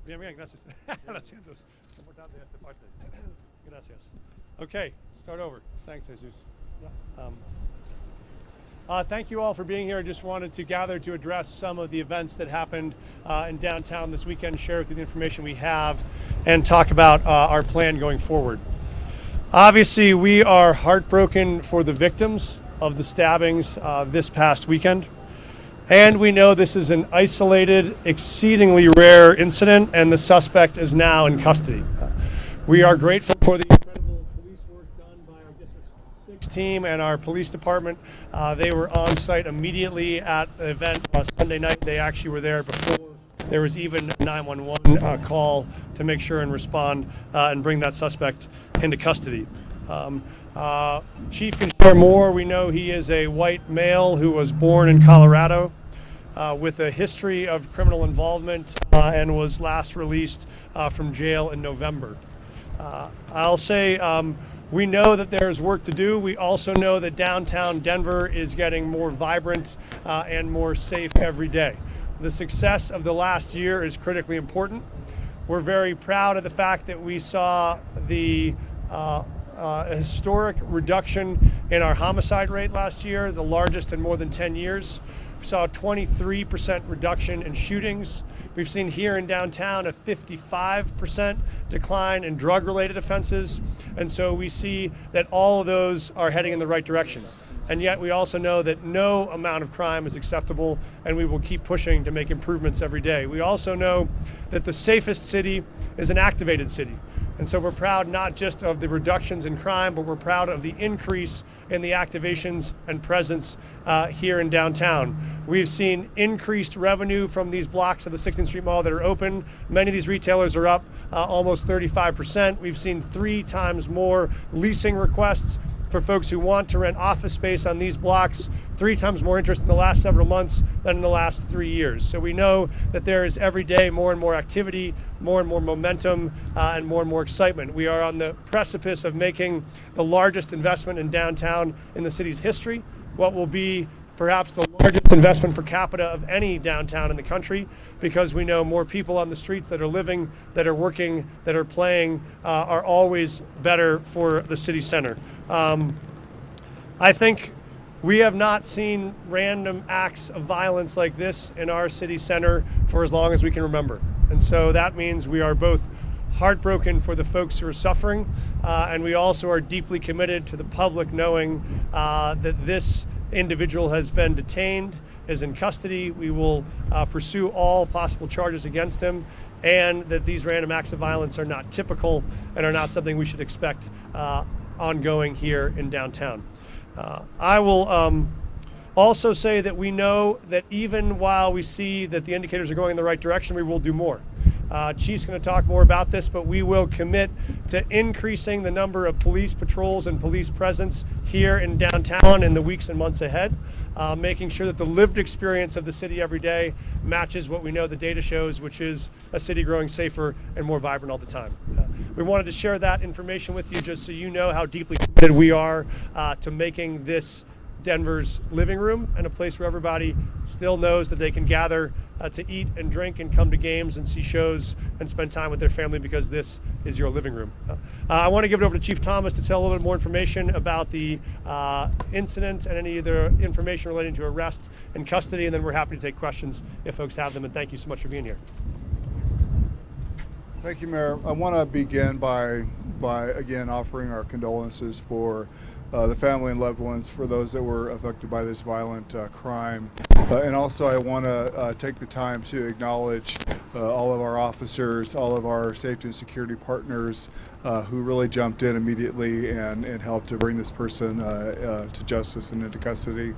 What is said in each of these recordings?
Bien, bien, gracias. Lo siento, es importante esta parte. Gracias. Okay, start over. Thanks, Jesus. Thank you all for being here. I just wanted to gather to address some of the events that happened in downtown this weekend, share with you the information we have, and talk about our plan going forward. Obviously, we are heartbroken for the victims of the stabbings this past weekend. And we know this is an isolated, exceedingly rare incident, and the suspect is now in custody. We are grateful for the incredible police work done by our District 6 team and our police department. They were on site immediately at the event Sunday night. They actually were there before there was even a 911 call to make sure and respond and bring that suspect into custody. Chief can share more. We know he is a white male who was born in Colorado with a history of criminal involvement and was last released from jail in November. I'll say we know that there's work to do. We also know that downtown Denver is getting more vibrant and more safe every day. The success of the last year is critically important. We're very proud of the fact that we saw the historic reduction in our homicide rate last year, the largest in more than 10 years. We saw a 23% reduction in shootings. We've seen here in downtown a 55% decline in drug-related offenses. And so we see that all of those are heading in the right direction. And yet we also know that no amount of crime is acceptable, and we will keep pushing to make improvements every day. We also know that the safest city is an activated city. And so we're proud not just of the reductions in crime, but we're proud of the increase in the activations and presence here in downtown. We've seen increased revenue from these blocks of the 16th Street Mall that are open. Many of these retailers are up almost 35%. We've seen 3 times more leasing requests for folks who want to rent office space on these blocks, 3 times more interest in the last several months than in the last 3 years. So we know that there is every day more and more activity, more and more momentum, and more excitement. We are on the precipice of making the largest investment in downtown in the city's history, what will be perhaps the largest investment per capita of any downtown in the country, because we know more people on the streets that are living, that are working, that are playing, are always better for the city center. I think we have not seen random acts of violence like this in our city center for as long as we can remember. And so that means we are both heartbroken for the folks who are suffering, and we also are deeply committed to the public knowing that this individual has been detained, is in custody. We will pursue all possible charges against him, and that these random acts of violence are not typical and are not something we should expect ongoing here in downtown. I will also say that we know that even while we see that the indicators are going in the right direction, we will do more. Chief's going to talk more about this, but we will commit to increasing the number of police patrols and police presence here in downtown in the weeks and months ahead, making sure that the lived experience of the city every day matches what we know the data shows, which is a city growing safer and more vibrant all the time. We wanted to share that information with you just so you know how deeply committed we are to making this Denver's living room and a place where everybody still knows that they can gather to eat and drink and come to games and see shows and spend time with their family, because this is your living room. I want to give it over to Chief Thomas to tell a little bit more information about the incident and any other information relating to arrest and custody, and then we're happy to take questions if folks have them, and thank you so much for being here. Thank you, Mayor. I want to begin by again offering our condolences for the family and loved ones for those that were affected by this violent crime. And also I want to take the time to acknowledge all of our officers, all of our safety and security partners who really jumped in immediately and helped to bring this person to justice and into custody.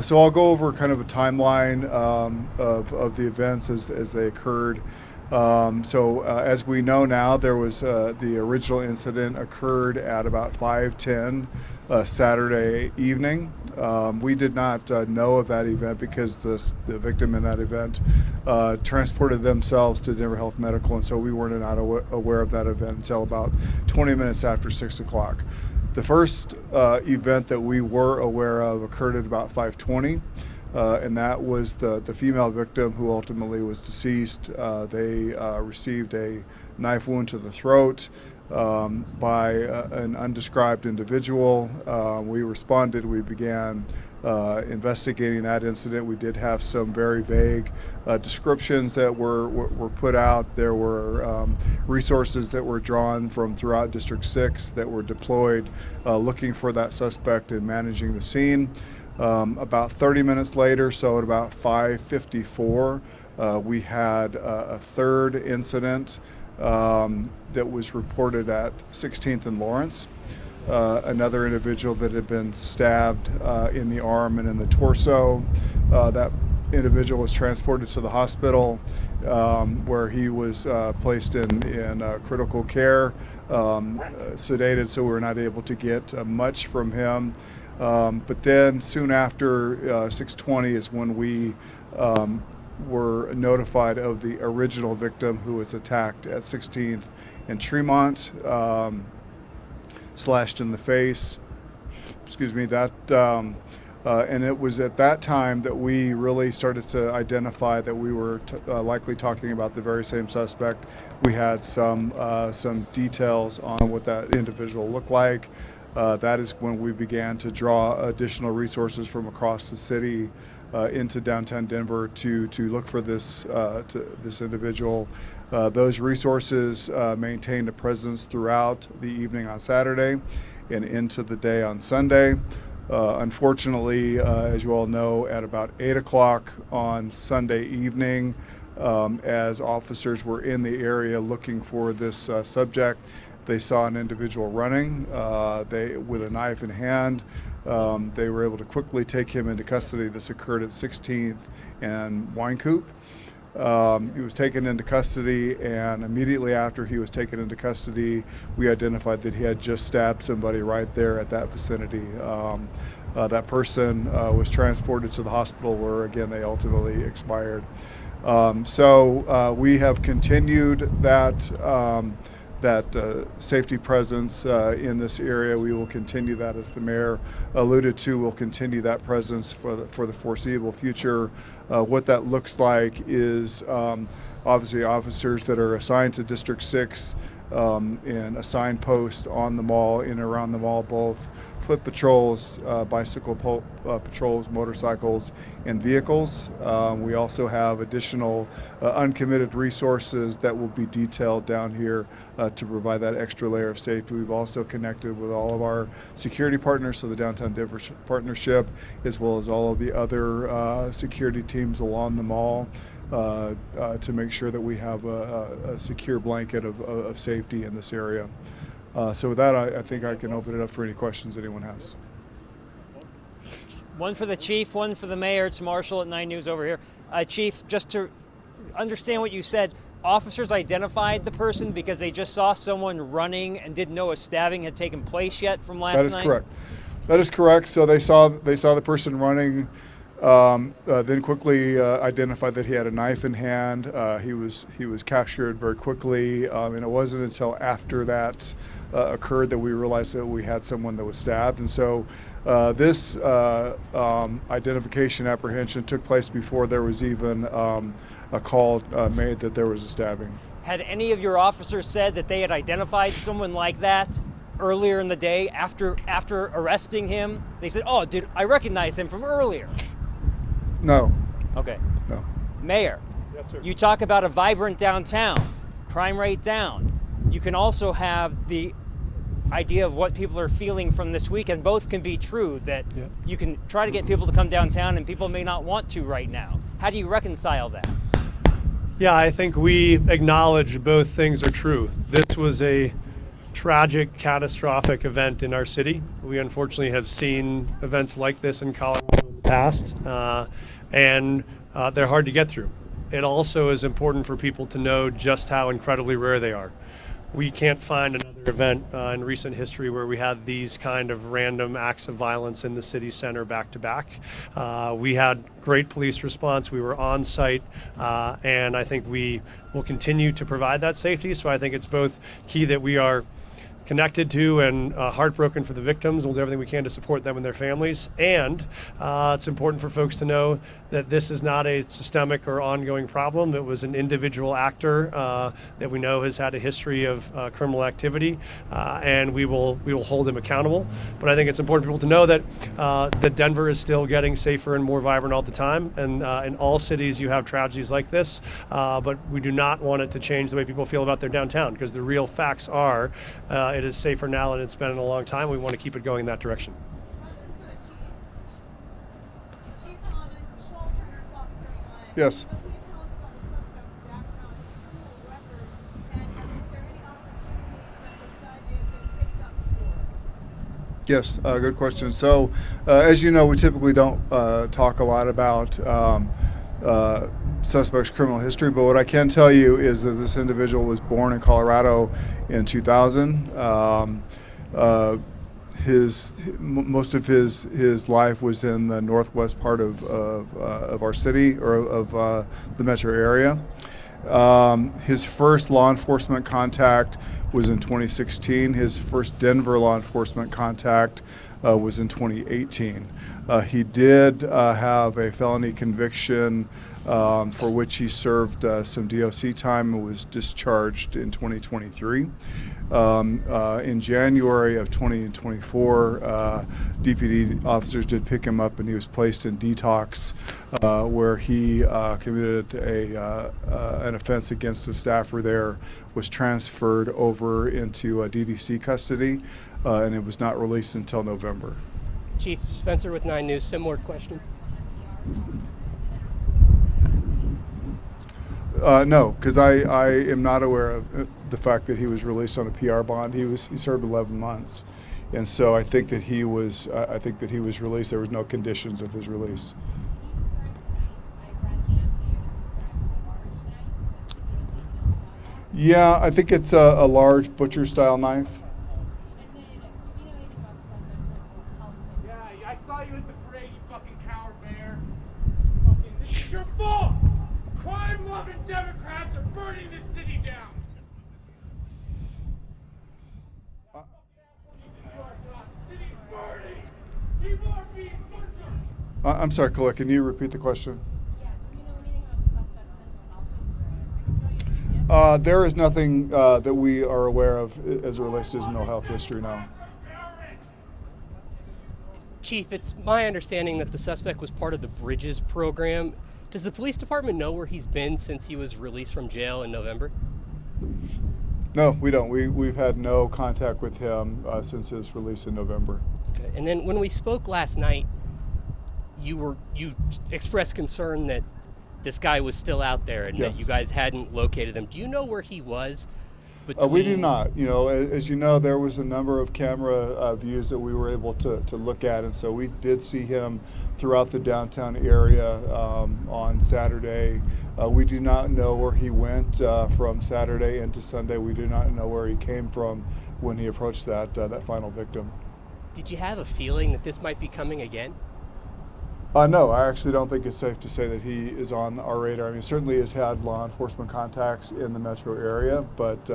So I'll go over kind of a timeline of the events as they occurred. As we know now, there was the original incident occurred at about 5:10 Saturday evening. We did not know of that event because the victim in that event transported themselves to Denver Health Medical, and so we were not aware of that event until about 20 minutes after 6 o'clock. The first event that we were aware of occurred at about 5:20. and that was the female victim who ultimately was deceased. They received a knife wound to the throat by an undescribed individual. We responded. We began investigating that incident. We did have some very vague descriptions that were put out. There were resources that were drawn from throughout District 6 that were deployed looking for that suspect and managing the scene. About 30 minutes later, so at about 5:54, we had a third incident that was reported at 16th and Lawrence. Another individual that had been stabbed in the arm and in the torso. That individual was transported to the hospital where he was placed in critical care, sedated, so we were not able to get much from him. But then soon after 6:20 is when we were notified of the original victim who was attacked at 16th and Tremont, slashed in the face. Excuse me, and it was at that time that we really started to identify that we were likely talking about the very same suspect. We had some details on what that individual looked like. That is when we began to draw additional resources from across the city into downtown Denver to look for this individual. Those resources maintained a presence throughout the evening on Saturday and into the day on Sunday. Unfortunately, as you all know, at about 8 o'clock on Sunday evening, as officers were in the area looking for this subject, they saw an individual running with a knife in hand. They were able to quickly take him into custody. This occurred at 16th and Wine Coop. He was taken into custody, and immediately after he was taken into custody, we identified that he had just stabbed somebody right there at that vicinity. That person was transported to the hospital where, again, they ultimately expired. So we have continued that safety presence in this area. We will continue that, as the mayor alluded to. We'll continue that presence for the foreseeable future. What that looks like is obviously officers that are assigned to District 6 and assigned posts on the mall, in and around the mall, both foot patrols, bicycle patrols, motorcycles, and vehicles. We also have additional uncommitted resources that will be detailed down here to provide that extra layer of safety. We've also connected with all of our security partners, so the Downtown Denver Partnership, as well as all of the other security teams along the mall, to make sure that we have a secure blanket of safety in this area. So with that, I think I can open it up for any questions anyone has. One for the chief, one for the mayor. It's Marshall at 9 News over here. Chief, just to understand what you said, officers identified the person because they just saw someone running and didn't know a stabbing had taken place yet from last night? That is correct. That is correct. So they saw the person running, then quickly identified that he had a knife in hand. He was captured very quickly, and it wasn't until after that occurred that we realized that we had someone that was stabbed. And so this identification apprehension took place before there was even a call made that there was a stabbing. Had any of your officers said that they had identified someone like that earlier in the day after arresting him? They said, "Oh, dude, I recognize him from earlier." No. Okay. No. Mayor, Yes, sir. you talk about a vibrant downtown, crime rate down. You can also have the idea of what people are feeling from this weekend. Both can be true, that you can try to get people to come downtown and people may not want to right now. How do you reconcile that? Yeah, I think we acknowledge both things are true. This was a tragic, catastrophic event in our city. We unfortunately have seen events like this in Colorado in the past, and they're hard to get through. It also is important for people to know just how incredibly rare they are. We can't find another event in recent history where we had these kind of random acts of violence in the city center back to back. We had great police response. We were on site, and I think we will continue to provide that safety. So I think it's both key that we are connected to and heartbroken for the victims. We'll do everything we can to support them and their families. And it's important for folks to know that this is not a systemic or ongoing problem. It was an individual actor that we know has had a history of criminal activity, and we will hold him accountable. But I think it's important for people to know that Denver is still getting safer and more vibrant all the time. And in all cities, you have tragedies like this, but we do not want it to change the way people feel about their downtown, because the real facts are it is safer now than it's been in a long time. We want to keep it going in that direction. Yes. Yes, good question. So, as you know, we typically don't talk a lot about suspect's criminal history, but what I can tell you is that this individual was born in Colorado in 2000. Most of his life was in the northwest part of our city, or of the metro area. His first law enforcement contact was in 2016. His first Denver law enforcement contact was in 2018. He did have a felony conviction for which he served some DOC time and was discharged in 2023. In January of 2024, DPD officers did pick him up, and he was placed in detox, where he committed an offense against the staffer there, was transferred over into DDC custody, and it was not released until November. Chief Spencer with 9 News, similar question. No, because I am not aware of the fact that he was released on a PR bond. He served 11 months, and so I think that he was released. There was no conditions of his release. Yeah, I think it's a large butcher-style knife. Yeah, I saw you at the parade, you fucking coward bear. This is your fault! Crime-loving Democrats are burning this city down! The city's burning! People are being butchered! I'm sorry, Khalil, can you repeat the question? There is nothing that we are aware of as it relates to his mental health history now. Chief, it's my understanding that the suspect was part of the Bridges program. Does the police department know where he's been since he was released from jail in November? No, we don't. We've had no contact with him since his release in November. Okay. And then when we spoke last night, you expressed concern that this guy was still out there and Yes. that you guys hadn't located him. Do you know where he was? We do not. You know, as you know, there was a number of camera views that we were able to look at, and so we did see him throughout the downtown area on Saturday. We do not know where he went from Saturday into Sunday. We do not know where he came from when he approached that final victim. Did you have a feeling that this might be coming again? No, I actually don't think it's safe to say that he is on our radar. I mean, certainly has had law enforcement contacts in the metro area, but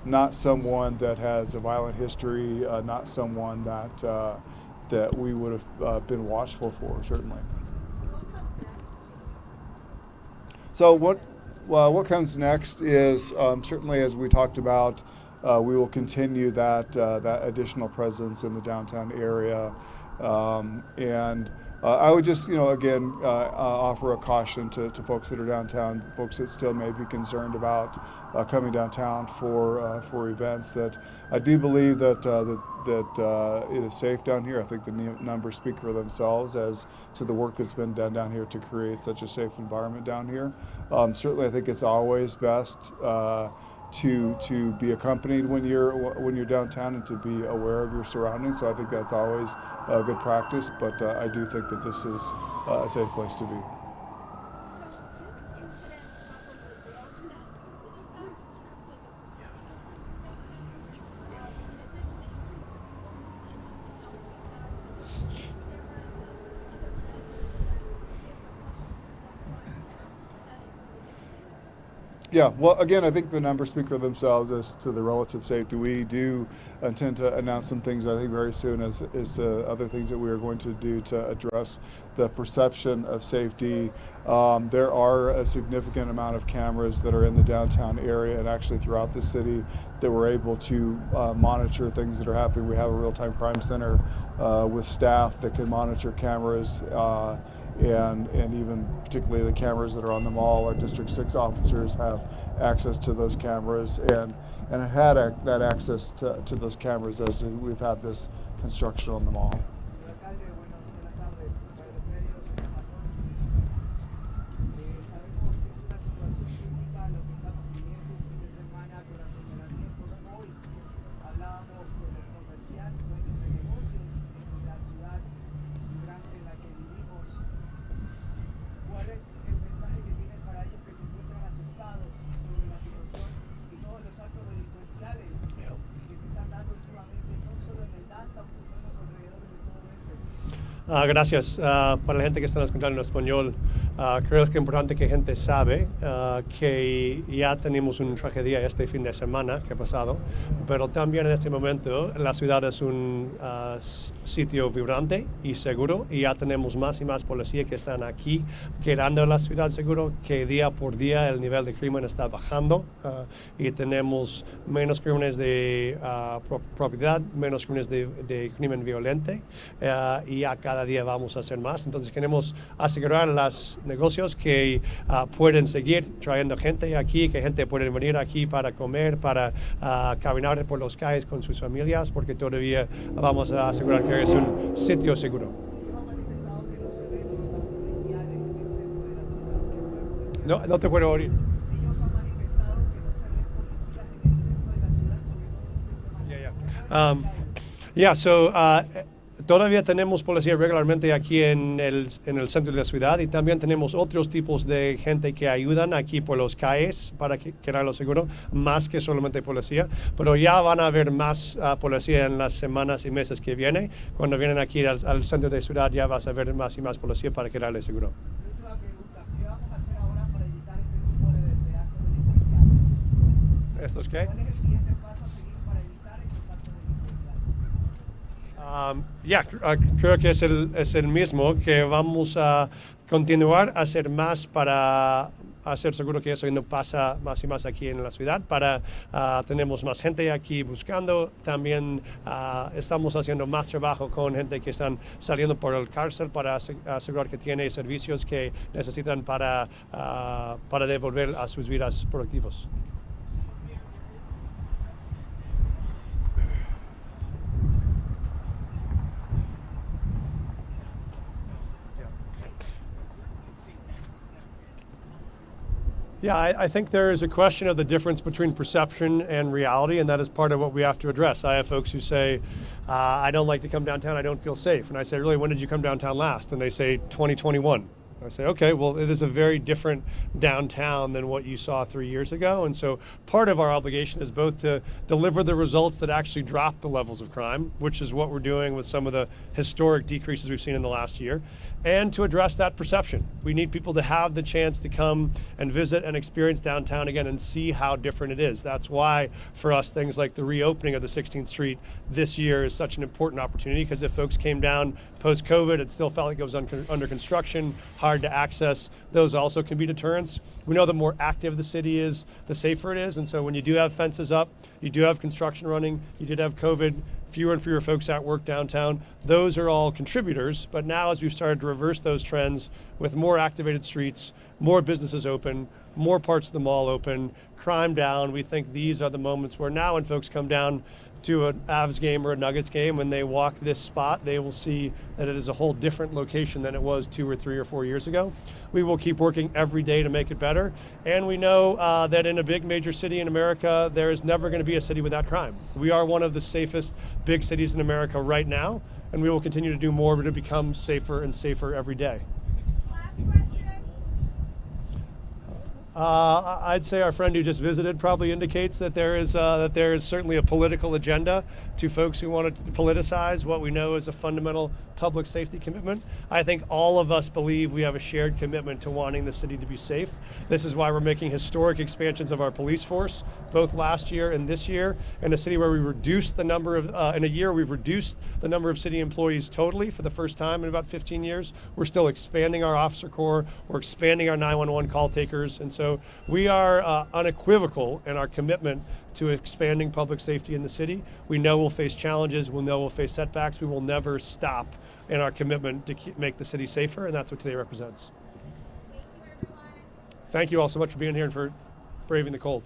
not someone that has a violent history, not someone that we would have been watchful for, certainly. So what comes next is certainly, as we talked about, we will continue that additional presence in the downtown area, and I would just, again, offer a caution to folks that are downtown, folks that still may be concerned about coming downtown for events. That I do believe that it is safe down here. I think the numbers speak for themselves as to the work that's been done down here to create such a safe environment down here. Certainly, I think it's always best to be accompanied when you're downtown and to be aware of your surroundings. So I think that's always a good practice, but I do think that this is a safe place to be. Yeah, well, again, I think the numbers speak for themselves as to the relative safety. We do intend to announce some things, I think, very soon as to other things that we are going to do to address the perception of safety. There are a significant amount of cameras that are in the downtown area and actually throughout the city that we're able to monitor things that are happening. We have a real-time crime center with staff that can monitor cameras. And even particularly the cameras that are on the mall. Our District 6 officers have access to those cameras and have had that access to those cameras as we've had this construction on the mall. Gracias. Para la gente que está escuchando en español, creo que es importante que gente sabe que ya tenemos una tragedia este fin de semana que ha pasado, pero también en este momento la ciudad es un sitio vibrante y seguro, y ya tenemos más y más policías que están aquí quedando la ciudad seguro, que día por día el nivel de crimen está bajando y tenemos menos crímenes de propiedad, menos crímenes de crimen violento, y ya cada día vamos a hacer más. Entonces queremos asegurar a los negocios que pueden seguir trayendo gente aquí, que gente puede venir aquí para comer, para caminar por las calles con sus familias, porque todavía vamos a asegurar que es un sitio seguro. No te puedo oír. Todavía tenemos policía regularmente aquí en el centro de la ciudad, y también tenemos otros tipos de gente que ayudan aquí por las calles para quedarlo seguro, más que solamente policía. Pero ya van a haber más policía en las semanas y meses que vienen. Cuando vienen aquí al centro de la ciudad ya vas a ver más y más policía para quedarle seguro. ¿Estos qué? Creo que es el mismo, que vamos a continuar a hacer más para hacer seguro que eso no pasa más y más aquí en la ciudad. Tenemos más gente aquí buscando. También estamos haciendo más trabajo con gente que están saliendo por el cárcel para asegurar que tiene servicios que necesitan para devolver a sus vidas productivas. Yeah, I think there is a question of the difference between perception and reality, and that is part of what we have to address. I have folks who say, I don't like to come downtown, I don't feel safe. And I say, really, when did you come downtown last? And they say, 2021. I say, okay, well, it is a very different downtown than what you saw 3 years ago. And so part of our obligation is both to deliver the results that actually drop the levels of crime, which is what we're doing with some of the historic decreases we've seen in the last year, and to address that perception. We need people to have the chance to come and visit and experience downtown again and see how different it is. That's why, for us, things like the reopening of the 16th Street this year is such an important opportunity, because if folks came down post-COVID, it still felt like it was under construction, hard to access. Those also can be deterrents. We know the more active the city is, the safer it is. And so when you do have fences up, you do have construction running, you did have COVID, fewer and fewer folks at work downtown, those are all contributors. But now, as we've started to reverse those trends with more activated streets, more businesses open, more parts of the mall open, crime down, we think these are the moments where now when folks come down to an Avs game or a Nuggets game, when they walk this spot, they will see that it is a whole different location than it was 2 or 3 or 4 years ago. We will keep working every day to make it better. And we know that in a big major city in America, there is never going to be a city without crime. We are one of the safest big cities in America right now, and we will continue to do more to become safer and safer every day. I'd say our friend who just visited probably indicates that there is certainly a political agenda to folks who want to politicize what we know is a fundamental public safety commitment. I think all of us believe we have a shared commitment to wanting the city to be safe. This is why we're making historic expansions of our police force, both last year and this year, in a city where we reduced the number of, in a year we've reduced the number of city employees totally for the first time in about 15 years. We're still expanding our officer corps, we're expanding our 911 call takers, and so we are unequivocal in our commitment to expanding public safety in the city. We know we'll face challenges, we know we'll face setbacks, we will never stop in our commitment to make the city safer, and that's what today represents. Thank you, everyone. Thank you all so much for being here and for braving the cold.